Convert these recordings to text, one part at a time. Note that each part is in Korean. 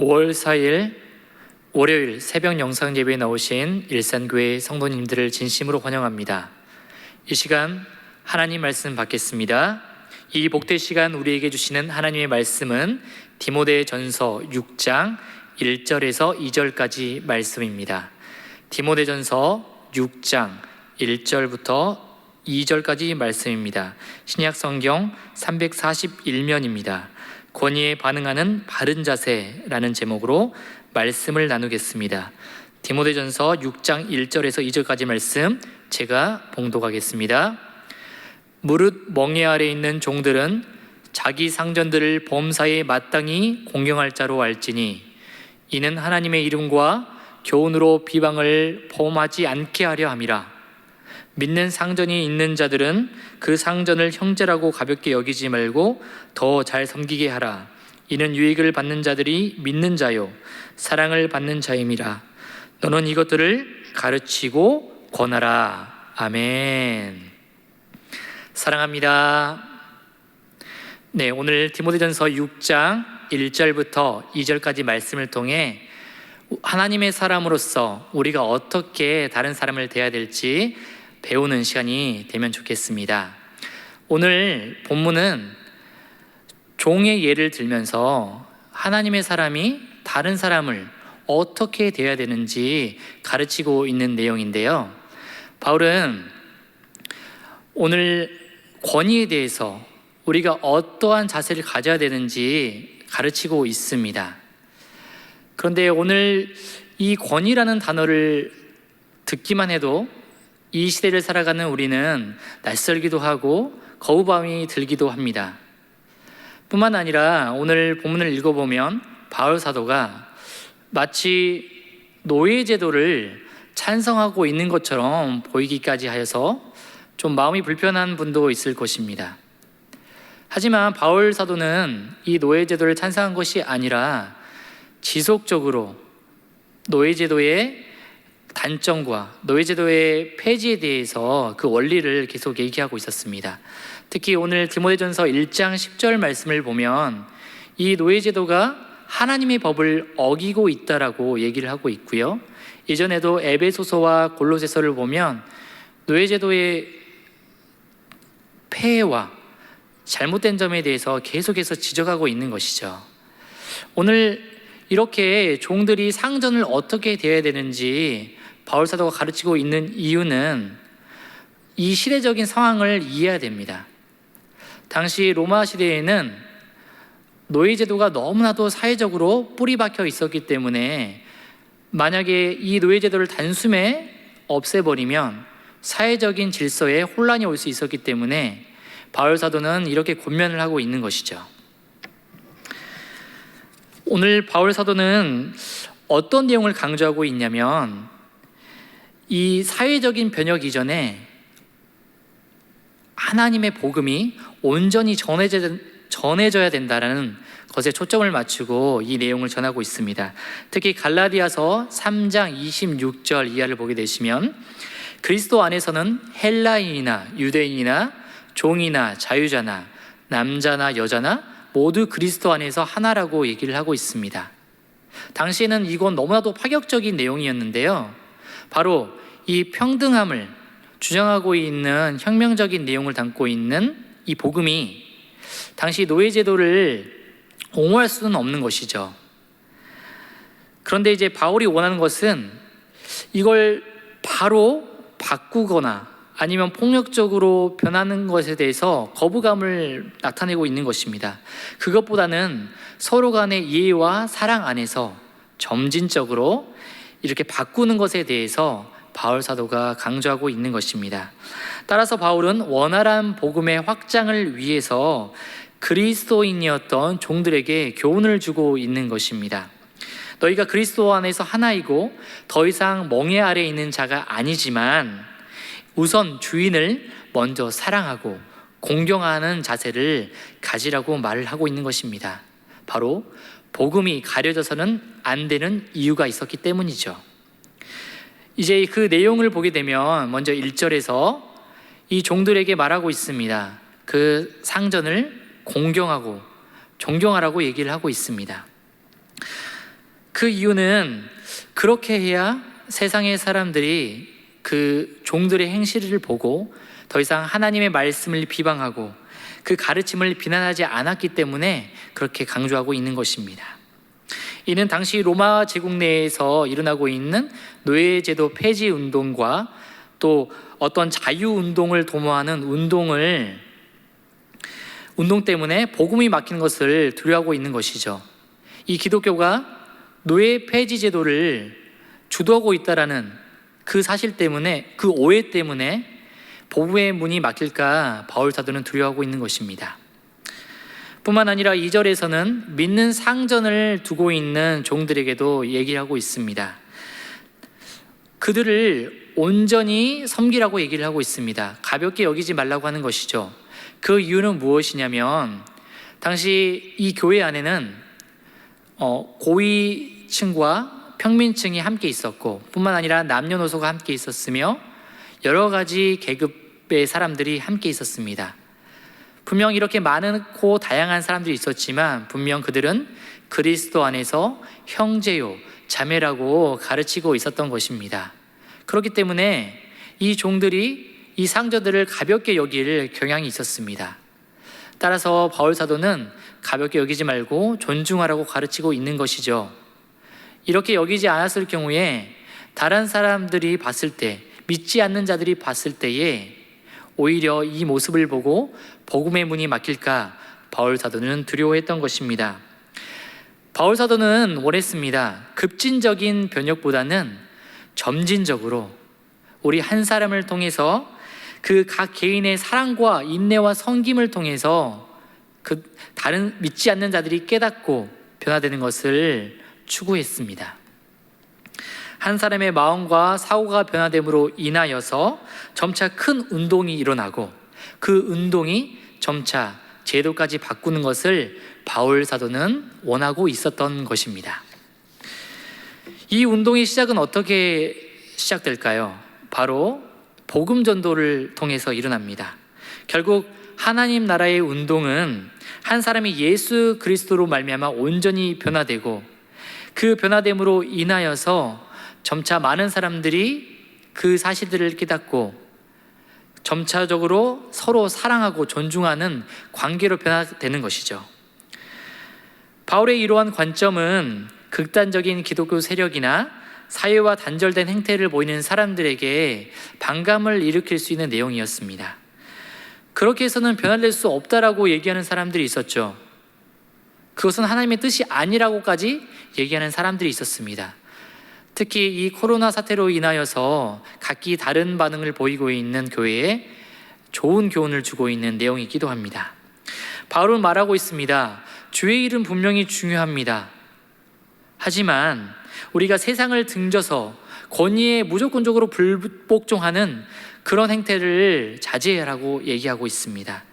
5월 4일 월요일 새벽 영상 예배에 나오신 일산교회 성도님들을 진심으로 환영합니다. 이 시간 하나님 말씀 받겠습니다. 이 복된 시간 우리에게 주시는 하나님의 말씀은 디모데전서 6장 1절에서 2절까지 말씀입니다. 디모데전서 6장 1절부터 2절까지 말씀입니다. 신약성경 341면입니다. 권위에 반응하는 바른 자세라는 제목으로 말씀을 나누겠습니다. 디모데전서 6장 1절에서 2절까지 말씀 제가 봉독하겠습니다. 무릇 멍에 아래 있는 종들은 자기 상전들을 범사에 마땅히 공경할 자로 알지니 이는 하나님의 이름과 교훈으로 비방을 범하지 않게 하려 함이라. 믿는 상전이 있는 자들은 그 상전을 형제라고 가볍게 여기지 말고 더 잘 섬기게 하라. 이는 유익을 받는 자들이 믿는 자요 사랑을 받는 자임이라. 너는 이것들을 가르치고 권하라. 아멘. 사랑합니다. 네, 오늘 디모데전서 6장 1절부터 2절까지 말씀을 통해 하나님의 사람으로서 우리가 어떻게 다른 사람을 대해야 될지 배우는 시간이 되면 좋겠습니다. 오늘 본문은 종의 예를 들면서 하나님의 사람이 다른 사람을 어떻게 대해야 되는지 가르치고 있는 내용인데요. 바울은 오늘 권위에 대해서 우리가 어떠한 자세를 가져야 되는지 가르치고 있습니다. 그런데 오늘 이 권위라는 단어를 듣기만 해도 이 시대를 살아가는 우리는 낯설기도 하고 거부감이 들기도 합니다. 뿐만 아니라 오늘 본문을 읽어보면 바울 사도가 마치 노예제도를 찬성하고 있는 것처럼 보이기까지 하여서 좀 마음이 불편한 분도 있을 것입니다. 하지만 바울 사도는 이 노예제도를 찬성한 것이 아니라 지속적으로 노예제도의 단점과 노예제도의 폐지에 대해서 그 원리를 계속 얘기하고 있었습니다. 특히 오늘 디모데전서 1장 10절 말씀을 보면 이 노예제도가 하나님의 법을 어기고 있다라고 얘기를 하고 있고요. 이전에도 에베소서와 골로새서를 보면 노예제도의 폐해와 잘못된 점에 대해서 계속해서 지적하고 있는 것이죠. 오늘 이렇게 종들이 상전을 어떻게 대해야 되는지 바울 사도가 가르치고 있는 이유는 이 시대적인 상황을 이해해야 됩니다. 당시 로마 시대에는 노예제도가 너무나도 사회적으로 뿌리 박혀 있었기 때문에 만약에 이 노예제도를 단숨에 없애버리면 사회적인 질서에 혼란이 올 수 있었기 때문에 바울 사도는 이렇게 권면을 하고 있는 것이죠. 오늘 바울 사도는 어떤 내용을 강조하고 있냐면 이 사회적인 변혁 이전에 하나님의 복음이 온전히 전해져야 된다는 것에 초점을 맞추고 이 내용을 전하고 있습니다. 특히 갈라디아서 3장 26절 이하를 보게 되시면 그리스도 안에서는 헬라인이나 유대인이나 종이나 자유자나 남자나 여자나 모두 그리스도 안에서 하나라고 얘기를 하고 있습니다. 당시에는 이건 너무나도 파격적인 내용이었는데요. 바로 이 평등함을 주장하고 있는 혁명적인 내용을 담고 있는 이 복음이 당시 노예제도를 옹호할 수는 없는 것이죠. 그런데 이제 바울이 원하는 것은 이걸 바로 바꾸거나 아니면 폭력적으로 변하는 것에 대해서 거부감을 나타내고 있는 것입니다. 그것보다는 서로 간의 이해와 사랑 안에서 점진적으로 이렇게 바꾸는 것에 대해서 바울 사도가 강조하고 있는 것입니다. 따라서 바울은 원활한 복음의 확장을 위해서 그리스도인이었던 종들에게 교훈을 주고 있는 것입니다. 너희가 그리스도 안에서 하나이고 더 이상 멍에 아래 있는 자가 아니지만 우선 주인을 먼저 사랑하고 공경하는 자세를 가지라고 말을 하고 있는 것입니다. 바로 복음이 가려져서는 안 되는 이유가 있었기 때문이죠. 이제 그 내용을 보게 되면 먼저 1절에서 이 종들에게 말하고 있습니다. 그 상전을 공경하고 존경하라고 얘기를 하고 있습니다. 그 이유는 그렇게 해야 세상의 사람들이 그 종들의 행실을 보고 더 이상 하나님의 말씀을 비방하고 그 가르침을 비난하지 않았기 때문에 그렇게 강조하고 있는 것입니다. 이는 당시 로마 제국 내에서 일어나고 있는 노예제도 폐지 운동과 또 어떤 자유운동을 도모하는 운동 때문에 복음이 막히는 것을 두려워하고 있는 것이죠. 이 기독교가 노예 폐지 제도를 주도하고 있다라는 그 사실 때문에, 그 오해 때문에 복음의 문이 막힐까 바울 사도는 두려워하고 있는 것입니다. 뿐만 아니라 2절에서는 믿는 상전을 두고 있는 종들에게도 얘기를 하고 있습니다. 그들을 온전히 섬기라고 얘기를 하고 있습니다. 가볍게 여기지 말라고 하는 것이죠. 그 이유는 무엇이냐면 당시 이 교회 안에는 고위층과 평민층이 함께 있었고 뿐만 아니라 남녀노소가 함께 있었으며 여러 가지 계급의 사람들이 함께 있었습니다. 분명 이렇게 많고 다양한 사람들이 있었지만 분명 그들은 그리스도 안에서 형제요, 자매라고 가르치고 있었던 것입니다. 그렇기 때문에 이 종들이 이 상저들을 가볍게 여길 경향이 있었습니다. 따라서 바울 사도는 가볍게 여기지 말고 존중하라고 가르치고 있는 것이죠. 이렇게 여기지 않았을 경우에 다른 사람들이 봤을 때, 믿지 않는 자들이 봤을 때에 오히려 이 모습을 보고 복음의 문이 막힐까 바울 사도는 두려워했던 것입니다. 바울 사도는 원했습니다. 급진적인 변혁보다는 점진적으로 우리 한 사람을 통해서 그 각 개인의 사랑과 인내와 섬김을 통해서 그 다른 믿지 않는 자들이 깨닫고 변화되는 것을 추구했습니다. 한 사람의 마음과 사고가 변화됨으로 인하여서 점차 큰 운동이 일어나고 그 운동이 점차 제도까지 바꾸는 것을 바울 사도는 원하고 있었던 것입니다. 이 운동의 시작은 어떻게 시작될까요? 바로 복음 전도를 통해서 일어납니다. 결국 하나님 나라의 운동은 한 사람이 예수 그리스도로 말미암아 온전히 변화되고 그 변화됨으로 인하여서 점차 많은 사람들이 그 사실들을 깨닫고 점차적으로 서로 사랑하고 존중하는 관계로 변화되는 것이죠. 바울의 이러한 관점은 극단적인 기독교 세력이나 사회와 단절된 행태를 보이는 사람들에게 반감을 일으킬 수 있는 내용이었습니다. 그렇게 해서는 변화될 수 없다라고 얘기하는 사람들이 있었죠. 그것은 하나님의 뜻이 아니라고까지 얘기하는 사람들이 있었습니다. 특히 이 코로나 사태로 인하여서 각기 다른 반응을 보이고 있는 교회에 좋은 교훈을 주고 있는 내용이기도 합니다. 바울은 말하고 있습니다. 주의 일은 분명히 중요합니다. 하지만 우리가 세상을 등져서 권위에 무조건적으로 불복종하는 그런 행태를 자제하라고 얘기하고 있습니다.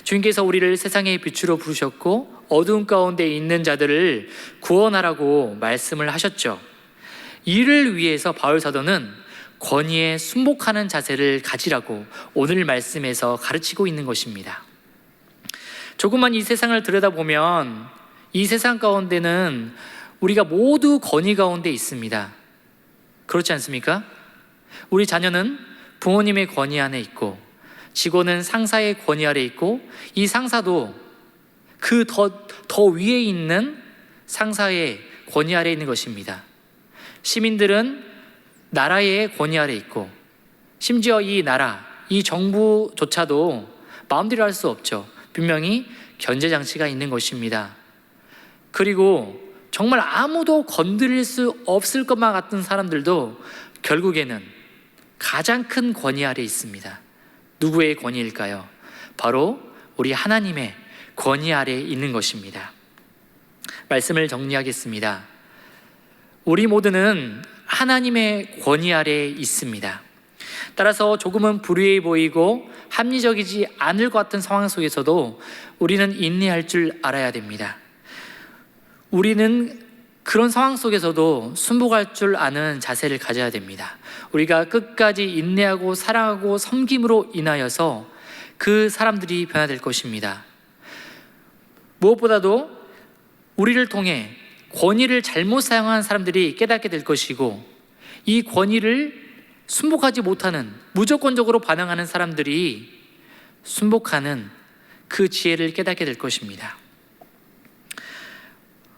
주님께서 우리를 세상의 빛으로 부르셨고 어두운 가운데 있는 자들을 구원하라고 말씀을 하셨죠. 이를 위해서 바울 사도는 권위에 순복하는 자세를 가지라고 오늘 말씀에서 가르치고 있는 것입니다. 조금만 이 세상을 들여다보면 이 세상 가운데는 우리가 모두 권위 가운데 있습니다. 그렇지 않습니까? 우리 자녀는 부모님의 권위 안에 있고 직원은 상사의 권위 아래 있고 이 상사도 그 더 위에 있는 상사의 권위 아래 있는 것입니다. 시민들은 나라의 권위 아래 있고 심지어 이 나라, 이 정부조차도 마음대로 할 수 없죠. 분명히 견제장치가 있는 것입니다. 그리고 정말 아무도 건드릴 수 없을 것만 같은 사람들도 결국에는 가장 큰 권위 아래 있습니다. 누구의 권위일까요? 바로 우리 하나님의 권위 아래 있는 것입니다. 말씀을 정리하겠습니다. 우리 모두는 하나님의 권위 아래에 있습니다. 따라서 조금은 불의해 보이고 합리적이지 않을 것 같은 상황 속에서도 우리는 인내할 줄 알아야 됩니다. 우리는 그런 상황 속에서도 순복할 줄 아는 자세를 가져야 됩니다. 우리가 끝까지 인내하고 사랑하고 섬김으로 인하여서 그 사람들이 변화될 것입니다. 무엇보다도 우리를 통해 권위를 잘못 사용한 사람들이 깨닫게 될 것이고, 이 권위를 순복하지 못하는, 무조건적으로 반항하는 사람들이 순복하는 그 지혜를 깨닫게 될 것입니다.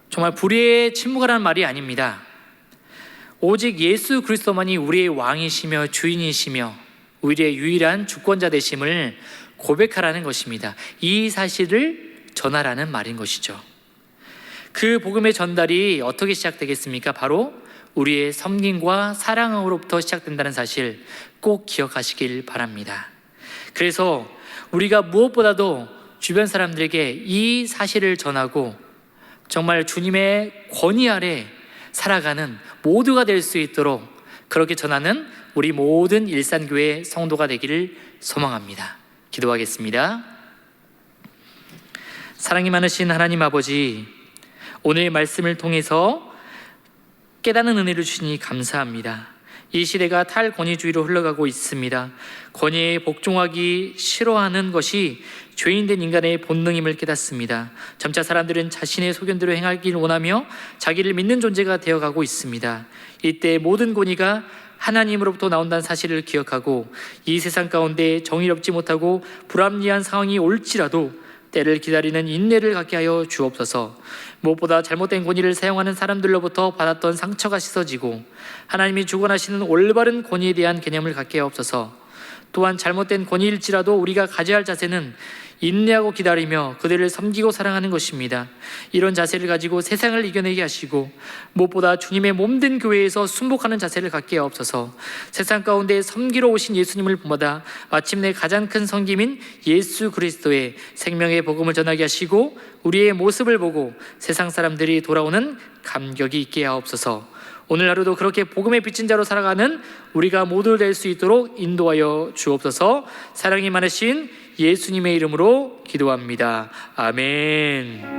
정말 불의의 침묵하라는 말이 아닙니다. 오직 예수 그리스도만이 우리의 왕이시며 주인이시며 우리의 유일한 주권자 되심을 고백하라는 것입니다. 이 사실을 전하라는 말인 것이죠. 그 복음의 전달이 어떻게 시작되겠습니까? 바로 우리의 섬김과 사랑으로부터 시작된다는 사실 꼭 기억하시길 바랍니다. 그래서 우리가 무엇보다도 주변 사람들에게 이 사실을 전하고 정말 주님의 권위 아래 살아가는 모두가 될 수 있도록 그렇게 전하는 우리 모든 일산교회 성도가 되기를 소망합니다. 기도하겠습니다. 사랑이 많으신 하나님 아버지, 오늘의 말씀을 통해서 깨닫는 은혜를 주시니 감사합니다. 이 시대가 탈권위주의로 흘러가고 있습니다. 권위에 복종하기 싫어하는 것이 죄인된 인간의 본능임을 깨닫습니다. 점차 사람들은 자신의 소견대로 행하기를 원하며 자기를 믿는 존재가 되어가고 있습니다. 이때 모든 권위가 하나님으로부터 나온다는 사실을 기억하고 이 세상 가운데 정의롭지 못하고 불합리한 상황이 올지라도 때를 기다리는 인내를 갖게 하여 주옵소서. 무엇보다 잘못된 권위를 사용하는 사람들로부터 받았던 상처가 씻어지고 하나님이 주관하시는 올바른 권위에 대한 개념을 갖게 하옵소서. 또한 잘못된 권위일지라도 우리가 가져야 할 자세는 인내하고 기다리며 그들을 섬기고 사랑하는 것입니다. 이런 자세를 가지고 세상을 이겨내게 하시고 무엇보다 주님의 몸된 교회에서 순복하는 자세를 갖게 하옵소서. 세상 가운데 섬기러 오신 예수님을 본받아 마침내 가장 큰 섬김인 예수 그리스도의 생명의 복음을 전하게 하시고 우리의 모습을 보고 세상 사람들이 돌아오는 감격이 있게 하옵소서. 오늘 하루도 그렇게 복음의 빚진 자로 살아가는 우리가 모두 될 수 있도록 인도하여 주옵소서. 사랑이 많으신 예수님의 이름으로 기도합니다. 아멘.